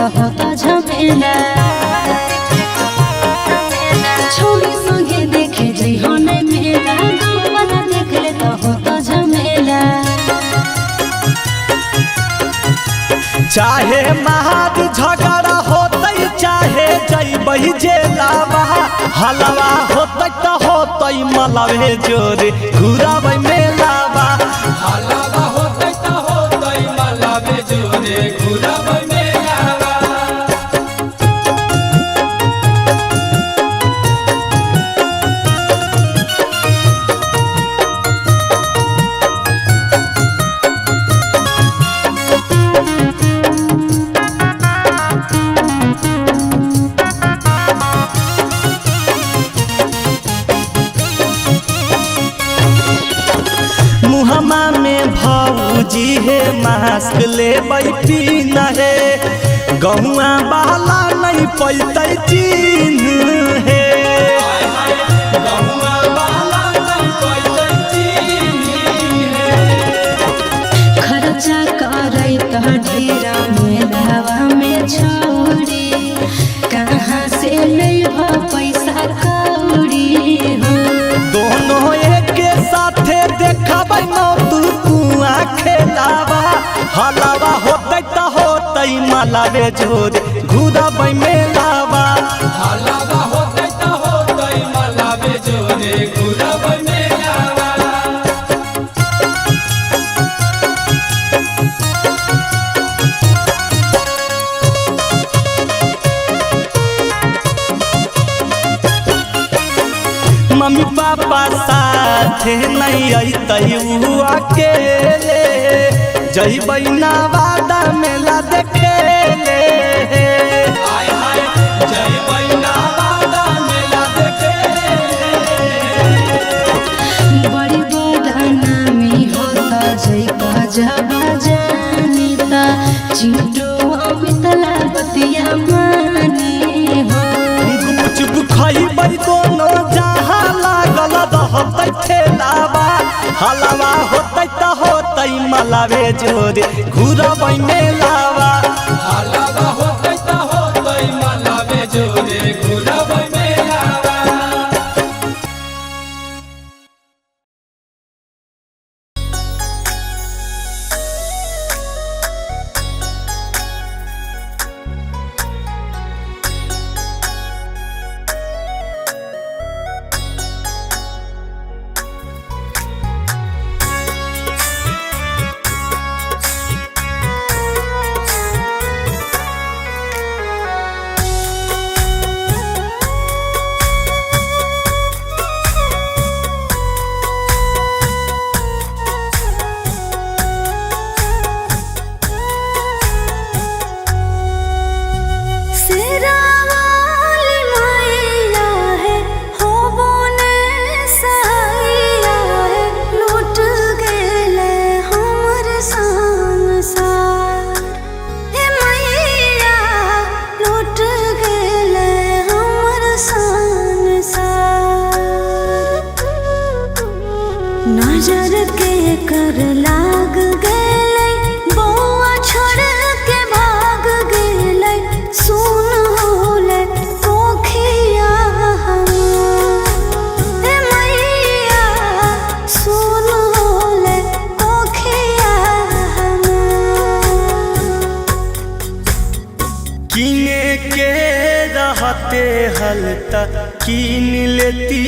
तो होता झमेला छोड़ी संगे देखे जइहो ने मेला गाँव देख ले तो होता झमेला चाहे महाद झगड़ा होतई चाहे जइबही जेलावा हलवा होतई त होतई मलवे जोरे घुराबै मेलावा हलवा होतई त होतई मलवे जोरे घुराबै मेलावा मुहमा में भौजी हे मास्क लेबै पीन हे गहुआ बाला नहीं पैतै चिन्ह हे गहुआ बाला नहीं पैतै चिन्ह हे खर्चा करे तो ढेरा मेलावा में छोड़ी कहाँ से लेबो पैसा कौड़ी हो दोनों एक साथे देखबै न तू कुआ खेलावा हलावा होतै त होतै मलावे जोरे घुराबै मेलावा हलवा होतई त होतई मलवे जोरे घुराबै मेलावा मम्मी पापा साथे नहीं अइतै उ अकेले जइबै नवादा मेला देखेले हाय हाय जइबै नवादा मेला देखे बड़ी बड़ाना में होता जइबा जाबा जानीता चिंटू अमित लागतिया मानी हो चुप खइबै दोनों जहाँ लागल रहतै ठेलावा हलवा होतै त होतै मलावे जोरे घुराबै मेलावा हलवा होतई त होतई मलवे जोरे घुराबै मेलावा नजर के कर लाग गेलै बौआ छोड़ के भाग गेलै सुन होले कोखिया ए मैया सुन होले कोखिया किने के रहते हलता कीन लेती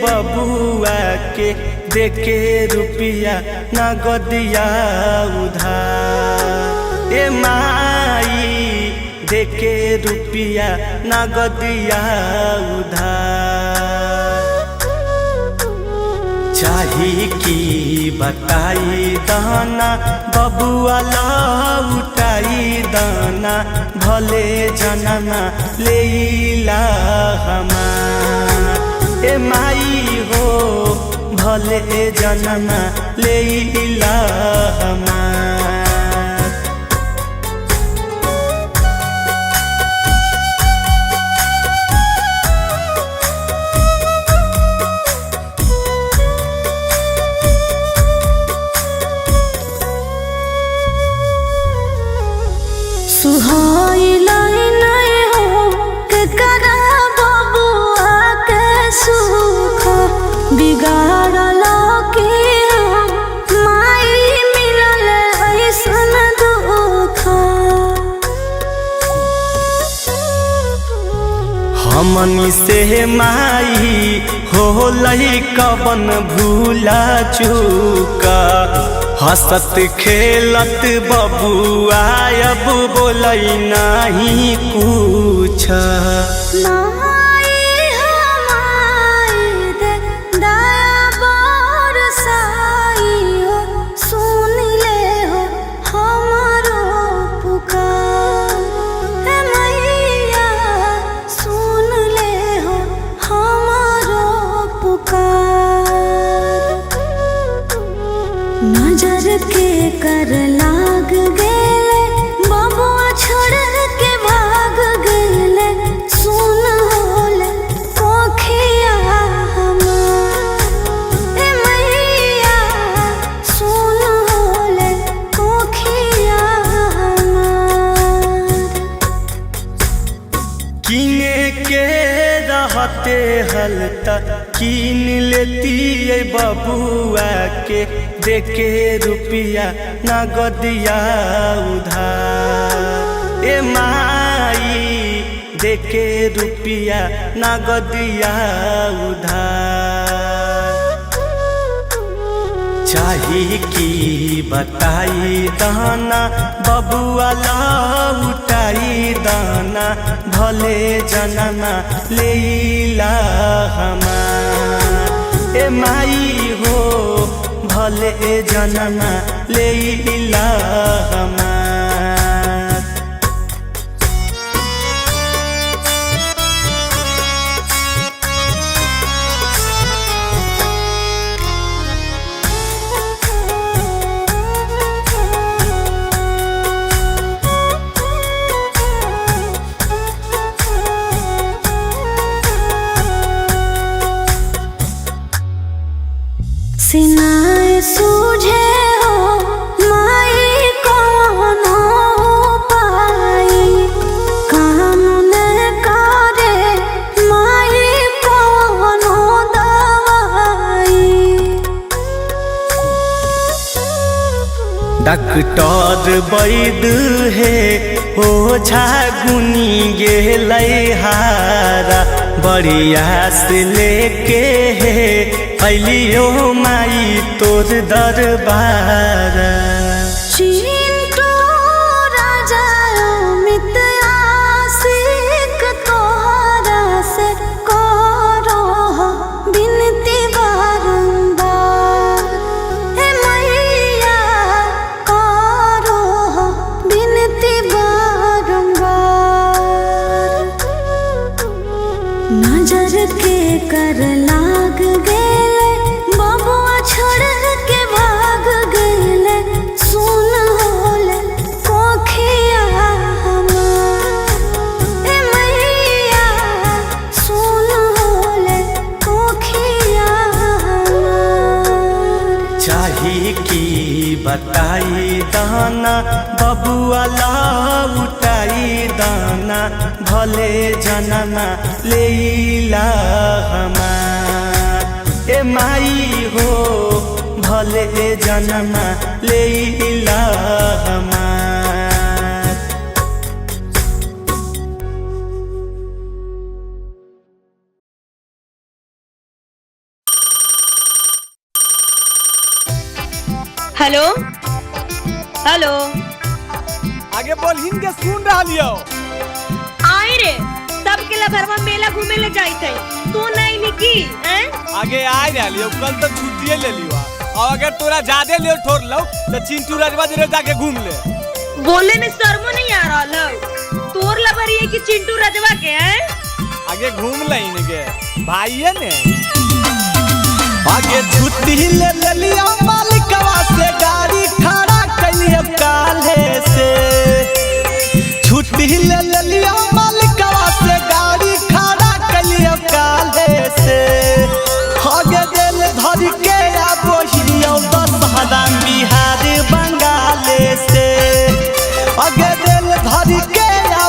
बबुआ के देके रुपिया नगदिया उधार ए माई देके रुपिया नगदिया उधार चाही की बताई दाना बबुआ लौटाई दाना भले जनना लेला हमार ए माई हो भले जनना लेला हमार सुहाइला हमनी से माई हो लई कवन भूला चूका हंसत खेलत बबुआ अब बोलई नहीं कुछ के कर लाग गेले बबुआ छोड़ के भाग गेले सुन होले कोखिया हमार मैया सुन होले कोखिया हमार किने के रहते हलता कीन लेती बबुआ के देके रुपिया नगदिया उधार ए माई देके रुपिया नगदिया उधार चाही की बताई दाना बबुआ ला उठाई दाना भले जनना लेला हमार ए माई हो भले जनना लेला हमार सिनाए सूझे हो माई कोनो पाई काम न करे माई कोनो दवाई डॉक्टर वैद है ओझा गुनी गेलै हारा बरियास लेके है अलियो माई तोर दरबार चिंटू राजा अमित आशिक तोहरा से करो बिनती बारंबार हे मैया करो बिनती बारंबार नजर के कर लाग गेले बबुआ छोड़ के भाग गेले सुन होले कोखिया हमार ए मैया सुन होले कोखिया हमार चाही की बताई दाना बबुआ ला उठाई दाना भले जनना लेला हमार ए माई हो भले जनना लेला हमार हेलो हेलो आगे बोल हिन के सुन रहा लियो आई रे सबके ला घरवा मेला घूमे ले जाई थे तू नहीं निकी हैं आगे आए रहा लियो कल तो छुट्टी ले लियो और अगर तोरा ज्यादा लियो ठोर लो तो चिंटू राजवा जरे जाके घूम ले बोले में शर्मो नहीं आ रहा लो तोर ला भरी है कि चिंटू राजवा के हैं आगे घूम ले इनके भाईये ने आगे छुट्टी ले लिया मालिकवा से गाड़ी खड़ा कलिए काले से छुट्टी ले लिया मालिकवा से गाड़ी खड़ा कलिए काले से आगे दिल धर के बोहियो दशहरा बिहार बंगाले से आगे दिल धर के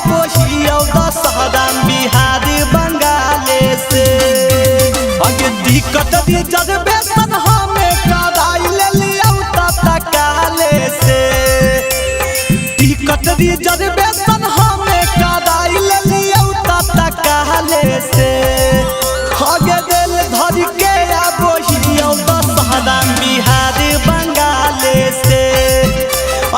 बोहियो दशहरा बिहार बंगाले से आगे दिक्कत दी जज्बे सन हमें कराई ले से आगे दिल धर के आबोहियो दशहरा बिहार बंगाल से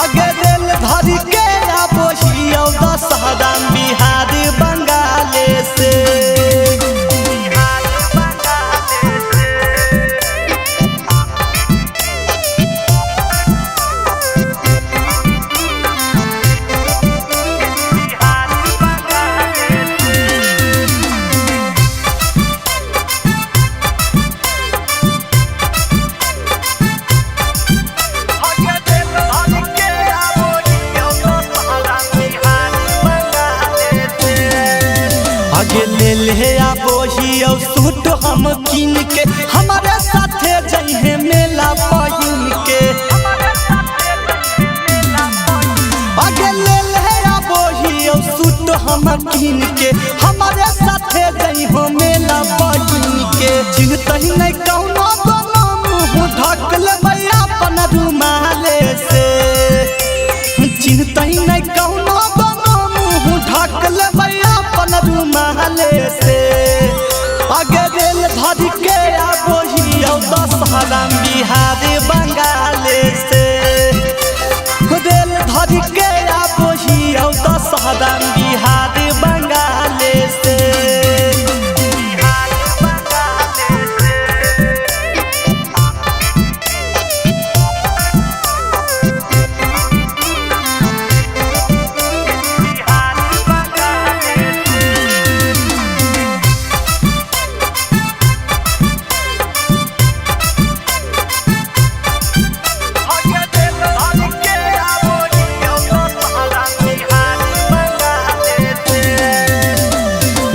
आगे दिल धर के आबोहियो दशहरा बिहार बंगाल से आगे ले ले आबोहियो सूट हम कीन के हमारे साथे जइहे मेला पहिन के आगे ले ले आबोहियो सूट हम कीन के हमारे साथे जइहो मेला पहिन के चिंतही नहीं कौनो दोनो मुँह ढक लेबै अपन रुमाले से चिंतही नहीं कौनो दोनो मुँह ढक लेबै अपन रुमाले से आगे रेल धर के आबोहियो दशहरा बिहार बंगाल से रेल धर के आबोहियो दशहरा बिहार बंगाल से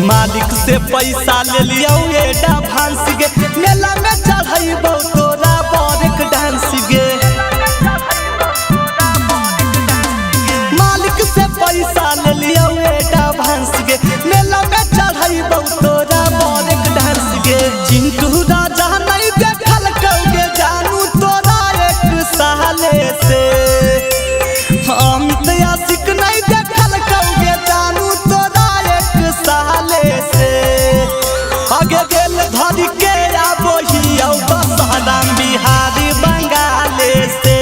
मालिक से पैसा ले लियो एडवांस गे मेला में चढ़ैबो तोरा बड़क डांस गे मालिक से पैसा ले लियो एडवांस गे मेला में चढ़ैबो तोरा बड़क डांस गे चिंटू राजा नहीं देखल कौगे जानू तोरा एक साले से अमित आशिक नहीं देखल कौगे जानू तोरा एक साले से आगे दिल धर के आबोहियो दशहरा बिहार बंगाल से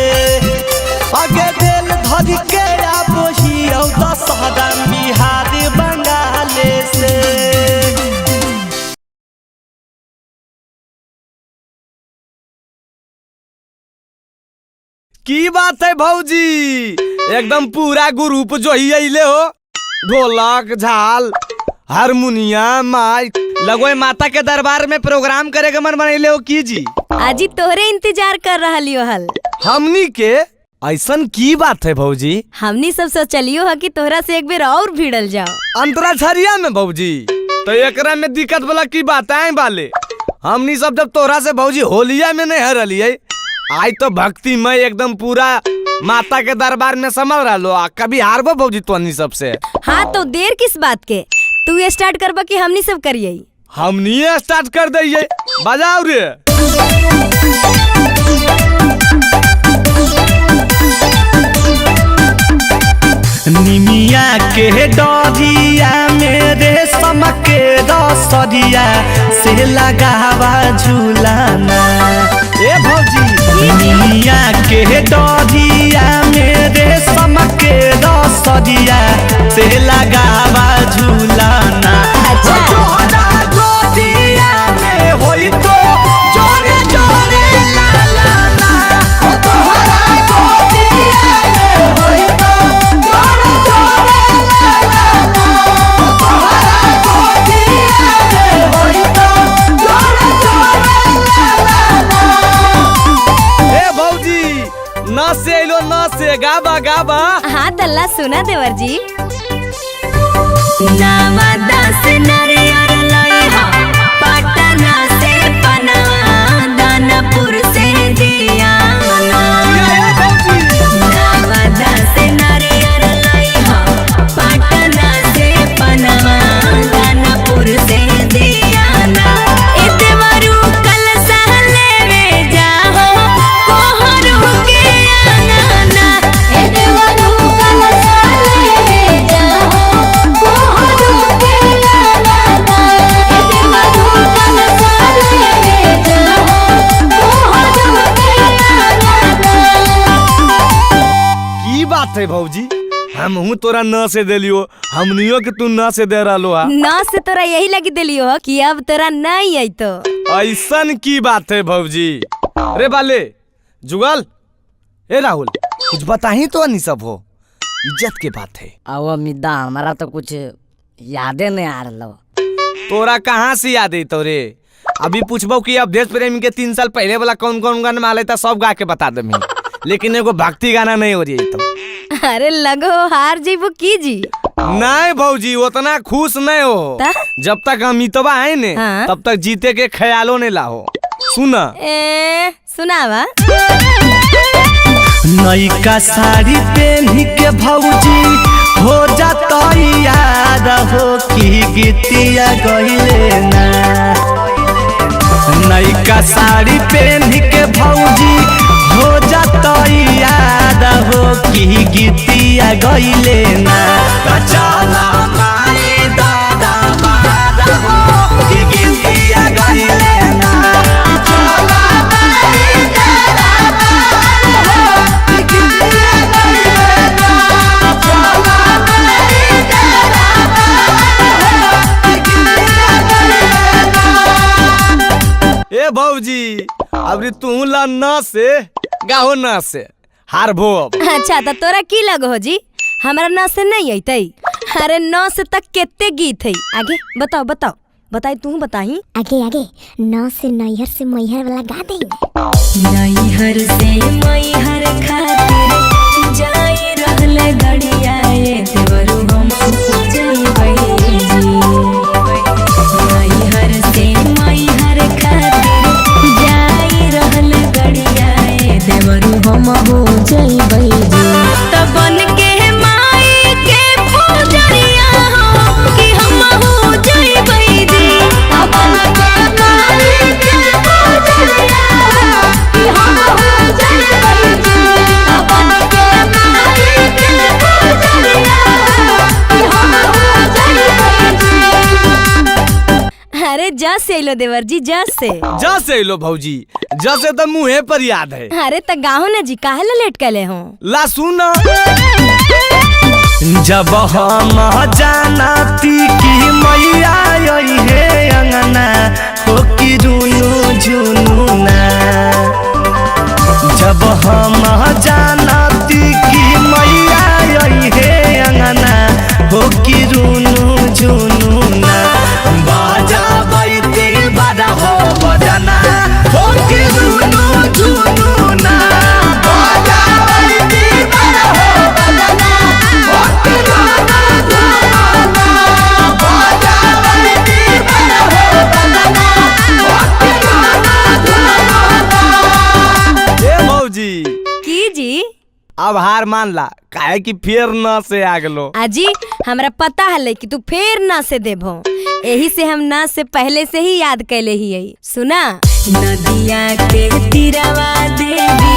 आगे दिल धर के आबोहियो दशहरा बिहार बंगाल से की बात है भौजी एकदम पूरा ग्रुप जो ही अइले हो ढोलक झाल हारमोनियम माइक लगोए माता के दरबार में प्रोग्राम करे के मन बनैले हो की जी आजी तोहरे इंतजार कर रहा लियो हल हमनी के ऐसन की बात है भौजी हमनी सब सोचलियो है कि तोहरा से एक बेर और भिड़ल जाओ अंतरा छरिया में भौजी तो एकरा में दिक्कत वाला की बात है बाले हमनी सब जब तोरा से भौजी होलिया में नहीं हरलिए आज तो भक्ति में एकदम पूरा माता के दरबार में समझ रहा लो कभी हारबो भौजी तो अन्नी सबसे हाँ तो देर किस बात के तू स्टार्ट करबा कि हमनी सब करिए हमनी स्टार्ट कर दइए बजाओ रे निमिया के डरिया मेरे समके रसरिया से लगावा झूलाना ए भौजी निमिया के डरिया मेरे समके रसरिया से लगावा झूलाना जोड़ा गोदिया में होई तो जोरे जोरे लालाना ओ तोहरा गोदिया में होई तो जोरे जोरे लालाना ओ तोहरा गोदिया में होई तो जोरे जोरे लालाना ए भौजी न से लो न से गाबा गाबा हाँ तल्ला सुना देवर जी नवादा से नरियर लइहा पटना से पनवा दानापुर से दियाना नवादा से नरियर लइहा पटना से पनवा दानापुर से दियाना इतवरू कल सहले वे जाओ कोहरू के आंगना इतवरू कल सहले वे जाओ कोहरू के आंगना बात है भौजी, हमहू तोरा न से देलियो, हमनियो के तू न से दे रहलो हा। न से तोरा यही लगी दिलियो हो कि अब तोरा नहीं आई तो। ऐसन की बात है भौजी। रे बाले जुगल, ए राहुल, कुछ बताही तो नहीं सब हो, इज्जत के बात है। अब मिदा हमारा तो कुछ यादे नहीं आ रहा। तोरा कहाँ से याद है तोरे? अभी पूछबो कि अब देश प्रेमी के 3 साल पहले वाला कौन कौन गाना माले था, सब गा के बता दे, लेकिन एगो भक्ति गाना नहीं हो रही है तो। अरे लगो हार जीबो की जी। नहीं भौजी, उतना खुश नहीं हो। जब तक अमितवा है ने हाँ? तब तक जीते के ख्यालों ने लाहो। सुना सुनावा। नयका साड़ी पहन के भौजी हो जाता याद हो कि गीतिया गईले ना। नयका साड़ी पहन के भौजी हो जाता याद हो कि गीतिया गईले ना। चला माई दादा बादा हो कि गीतिया गईले ना। चला माई दादा बादा हो कि गीतिया गईले ना। चला माई दादा बादा हो कि गीतिया गईले ना। ए भौजी, अभी तू ला न से गाहो न से हार भो। अच्छा तो तोरा की लग हो जी, हमारा न से नहीं आई। अरे न से तक कितने गीत है, आगे बताओ बताओ बताई, तू बताही। आगे आगे नौ से नैहर से मैहर वाला गा दे। नैहर से मैहर खातिर जाई रहल गड़िया ये देवरू हम जइबै जी। नैहर से मैहर खातिर जाई रहल गड़िया ये देवरू हम हो जइबै जी। त बन के माई के पूजरिया हो कि हम हो जइबै जी। बन के माई के पूजरिया हो कि हम हो जइबै जी। बन के माई के पूजरिया हो कि हम हो जइबै जी। अरे जस से लो देवर जी, जस से लो भौजी, जैसे तो मुँहे पर याद है। अरे त गाहो ना जी, काहे ला लेट कले हो। ला सुना। जब हम जाना थी कि मैया आई है अंगना हो कि रुनु झुनु ना। जब हम जाना थी कि मैया आई है अंगना हो कि रुनु झुनु ना। बाजा बैठी बड़ा हो बजना हो कि रुनु झुनु ना। बाजा बैठी बड़ा हो बजना हो कि रुनु झुनु ना। बाजा बैठी बड़ा हो बजना हो कि रुनु झुनु ना। ए भौजी, की जी अब हार मान ला, काहे कि फिर न से आ गलो। अजी हमरा पता है कि तू फेर न से देबो, यही से हम न से पहले से ही याद कैले ही। सुना। नदिया के तीरवा देवी